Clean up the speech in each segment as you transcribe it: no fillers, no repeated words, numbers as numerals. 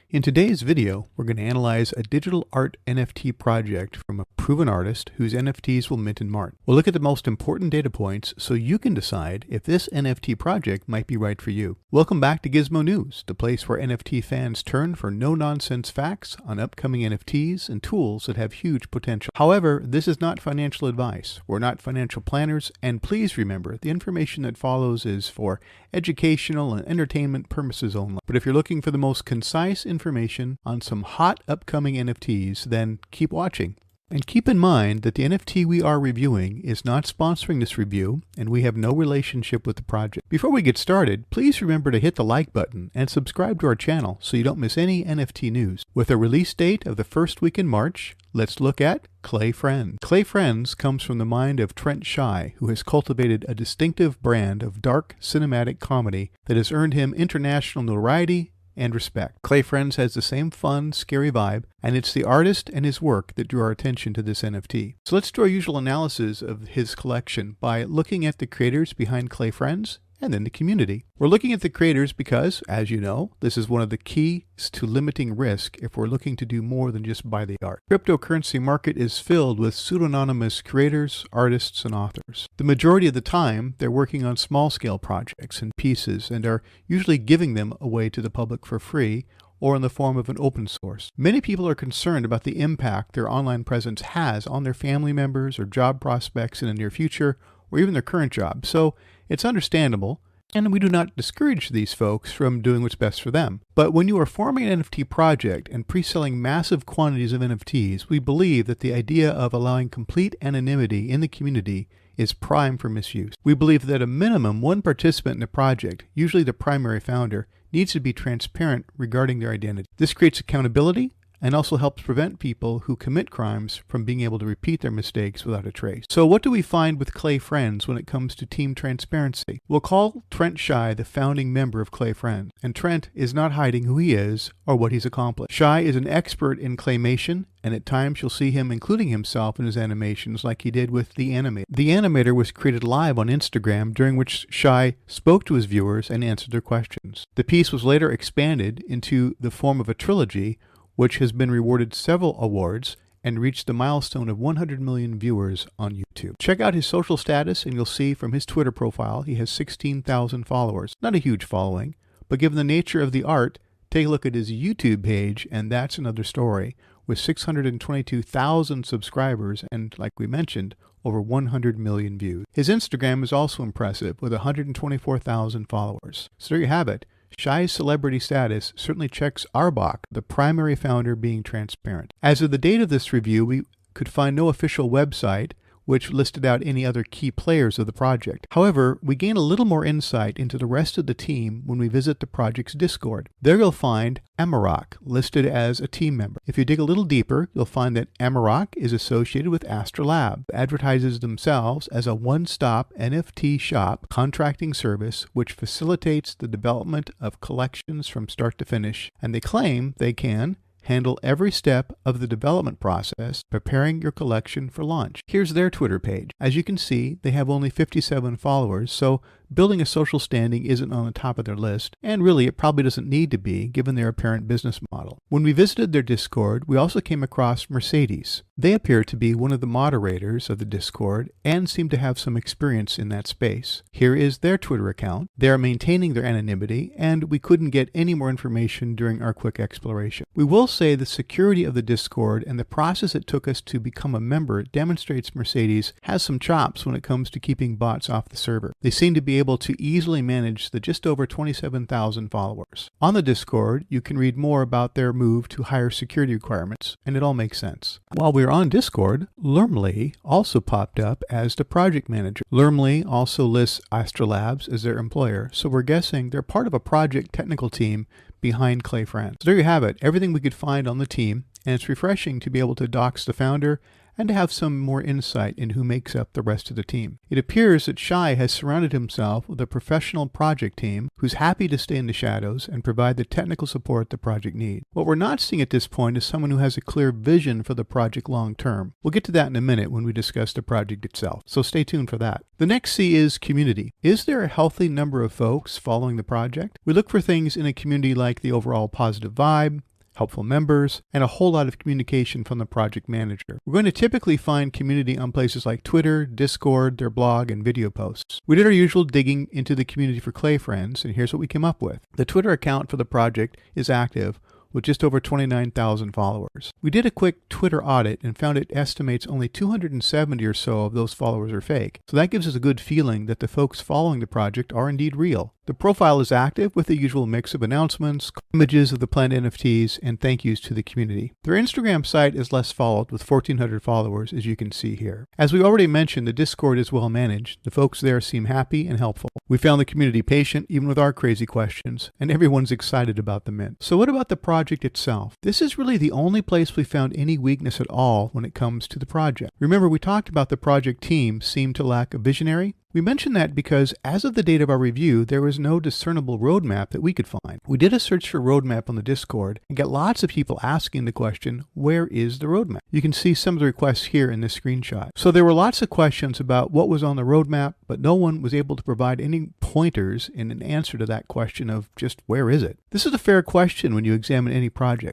In today's video, we're going to analyze a digital art NFT project from a proven artist whose NFTs will mint in March. We'll look at the most important data points so you can decide if this NFT project might be right for you. Welcome back to GizmoNuz, the place where NFT fans turn for no-nonsense facts on upcoming NFTs and tools that have huge potential. However, this is not financial advice. We're not financial planners, and please remember, the information that follows is for educational and entertainment purposes only. But if you're looking for the most concise information on some hot upcoming NFTs, then keep watching. And keep in mind that the NFT we are reviewing is not sponsoring this review, and we have no relationship with the project. Before we get started, please remember to hit the like button and subscribe to our channel so you don't miss any NFT news. With a release date of the first week in March, let's look at Clay Friends. Clay Friends comes from the mind of Trent Shy, who has cultivated a distinctive brand of dark cinematic comedy that has earned him international notoriety and respect. Clay Friends has the same fun, scary vibe, and it's the artist and his work that drew our attention to this NFT. So let's do our usual analysis of his collection by looking at the creators behind Clay Friends and then the community. We're looking at the creators because, as you know, this is one of the keys to limiting risk if we're looking to do more than just buy the art. Cryptocurrency market is filled with pseudonymous creators, artists, and authors. The majority of the time, they're working on small-scale projects and pieces and are usually giving them away to the public for free or in the form of an open source. Many people are concerned about the impact their online presence has on their family members or job prospects in the near future or even their current job. So it's understandable, and we do not discourage these folks from doing what's best for them. But when you are forming an NFT project and pre-selling massive quantities of NFTs, we believe that the idea of allowing complete anonymity in the community is prime for misuse. We believe that a minimum one participant in the project, usually the primary founder, needs to be transparent regarding their identity. This creates accountability and also helps prevent people who commit crimes from being able to repeat their mistakes without a trace. So what do we find with Clay Friends when it comes to team transparency? We'll call Trent Shy the founding member of Clay Friends, and Trent is not hiding who he is or what he's accomplished. Shy is an expert in claymation, and at times you'll see him including himself in his animations like he did with The Animator. The Animator was created live on Instagram, during which Shy spoke to his viewers and answered their questions. The piece was later expanded into the form of a trilogy, which has been rewarded several awards and reached the milestone of 100 million viewers on YouTube. Check out his social status and you'll see from his Twitter profile he has 16,000 followers. Not a huge following, but given the nature of the art, take a look at his YouTube page and that's another story, with 622,000 subscribers and, like we mentioned, over 100 million views. His Instagram is also impressive with 124,000 followers. So there you have it. Shy's celebrity status certainly checks our box, the primary founder being transparent. As of the date of this review, we could find no official website which listed out any other key players of the project. However, we gain a little more insight into the rest of the team when we visit the project's Discord. There you'll find Amarok listed as a team member. If you dig a little deeper, you'll find that Amarok is associated with Astrolab, advertises themselves as a one-stop NFT shop contracting service which facilitates the development of collections from start to finish, and they claim they can handle every step of the development process, preparing your collection for launch. Here's their Twitter page. As you can see, they have only 57 followers, so building a social standing isn't on the top of their list, and really it probably doesn't need to be given their apparent business model. When we visited their Discord, we also came across Mercedes. They appear to be one of the moderators of the Discord and seem to have some experience in that space. Here is their Twitter account. They are maintaining their anonymity, and we couldn't get any more information during our quick exploration. We will say the security of the Discord and the process it took us to become a member demonstrates Mercedes has some chops when it comes to keeping bots off the server. They seem to be able to easily manage the just over 27,000 followers. On the Discord, you can read more about their move to higher security requirements, and it all makes sense. While we were on Discord, Lermley also popped up as the project manager. Lermley also lists Astrolabs as their employer, so we're guessing they're part of a project technical team behind Clay Friends. So there you have it, everything we could find on the team, and it's refreshing to be able to dox the founder and to have some more insight in who makes up the rest of the team. It appears that Shy has surrounded himself with a professional project team who's happy to stay in the shadows and provide the technical support the project needs. What we're not seeing at this point is someone who has a clear vision for the project long term. We'll get to that in a minute when we discuss the project itself, so stay tuned for that. The next C is community. Is there a healthy number of folks following the project? We look for things in a community like the overall positive vibe, helpful members, and a whole lot of communication from the project manager. We're going to typically find community on places like Twitter, Discord, their blog, and video posts. We did our usual digging into the community for Clay Friends, and here's what we came up with. The Twitter account for the project is active, with just over 29,000 followers. We did a quick Twitter audit and found it estimates only 270 or so of those followers are fake. So that gives us a good feeling that the folks following the project are indeed real. The profile is active with the usual mix of announcements, images of the planned NFTs, and thank yous to the community. Their Instagram site is less followed with 1,400 followers, as you can see here. As we already mentioned, the Discord is well managed. The folks there seem happy and helpful. We found the community patient even with our crazy questions, and everyone's excited about the mint. So what about the project itself? This is really the only place we found any weakness at all when it comes to the project. Remember, we talked about the project team seemed to lack a visionary. We mention that because as of the date of our review, there was no discernible roadmap that we could find. We did a search for roadmap on the Discord and got lots of people asking the question, where is the roadmap? You can see some of the requests here in this screenshot. So there were lots of questions about what was on the roadmap, but no one was able to provide any pointers in an answer to that question of just where is it? This is a fair question when you examine any project.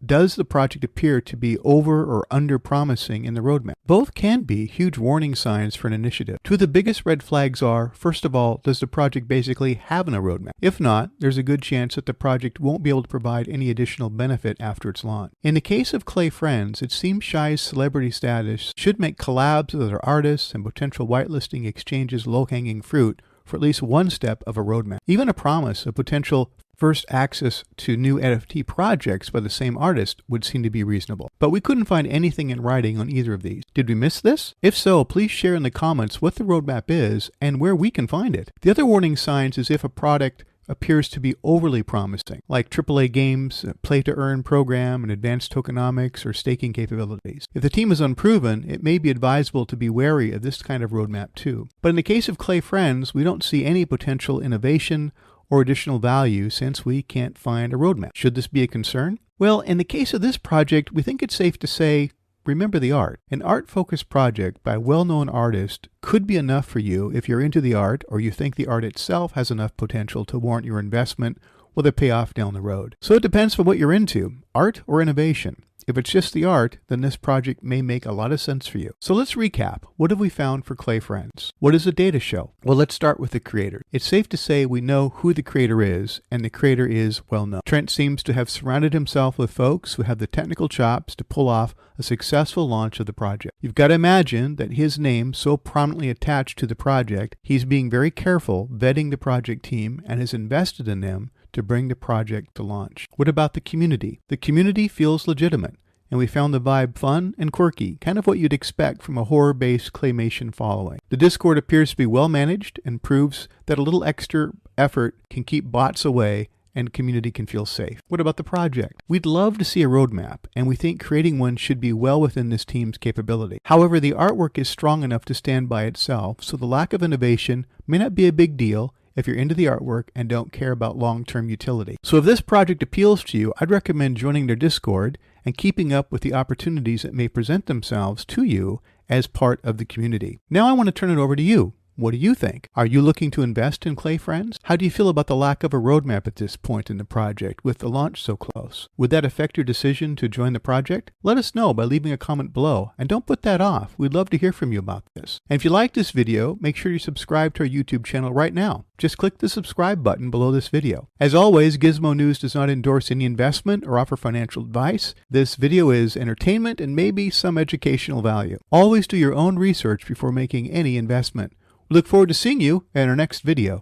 Does the project appear to be over or under promising in the roadmap? Both can be huge warning signs for an initiative. Two of the biggest red flags are, first of all, does the project basically have a roadmap? If not, there's a good chance that the project won't be able to provide any additional benefit after its launch. In the case of Clay Friends, it seems Shy's celebrity status should make collabs with other artists and potential whitelisting exchanges low-hanging fruit for at least one step of a roadmap. Even a promise of potential first access to new NFT projects by the same artist would seem to be reasonable. But we couldn't find anything in writing on either of these. Did we miss this? If so, please share in the comments what the roadmap is and where we can find it. The other warning signs is if a product appears to be overly promising, like AAA games, a play-to-earn program, and advanced tokenomics or staking capabilities. If the team is unproven, it may be advisable to be wary of this kind of roadmap too. But in the case of Clay Friends, we don't see any potential innovation or additional value since we can't find a roadmap. Should this be a concern? Well, in the case of this project, we think it's safe to say, remember the art. An art-focused project by a well-known artist could be enough for you if you're into the art or you think the art itself has enough potential to warrant your investment with a payoff down the road. So it depends on what you're into, art or innovation. If it's just the art, then this project may make a lot of sense for you. So let's recap. What have we found for Clay Friends? What does the data show? Well, let's start with the creator. It's safe to say we know who the creator is, and the creator is well known. Trent seems to have surrounded himself with folks who have the technical chops to pull off a successful launch of the project. You've got to imagine that his name so prominently attached to the project, he's being very careful vetting the project team and has invested in them to bring the project to launch. What about the community? The community feels legitimate, and we found the vibe fun and quirky, kind of what you'd expect from a horror-based claymation following. The Discord appears to be well managed and proves that a little extra effort can keep bots away and community can feel safe. What about the project? We'd love to see a roadmap, and we think creating one should be well within this team's capability. However, the artwork is strong enough to stand by itself, so the lack of innovation may not be a big deal if you're into the artwork and don't care about long-term utility. So if this project appeals to you, I'd recommend joining their Discord and keeping up with the opportunities that may present themselves to you as part of the community. Now I want to turn it over to you. What do you think? Are you looking to invest in Clay Friends? How do you feel about the lack of a roadmap at this point in the project with the launch so close? Would that affect your decision to join the project? Let us know by leaving a comment below, and don't put that off. We'd love to hear from you about this. And if you like this video, make sure you subscribe to our YouTube channel right now. Just click the subscribe button below this video. As always, GizmoNuz does not endorse any investment or offer financial advice. This video is entertainment and maybe some educational value. Always do your own research before making any investment. We look forward to seeing you in our next video.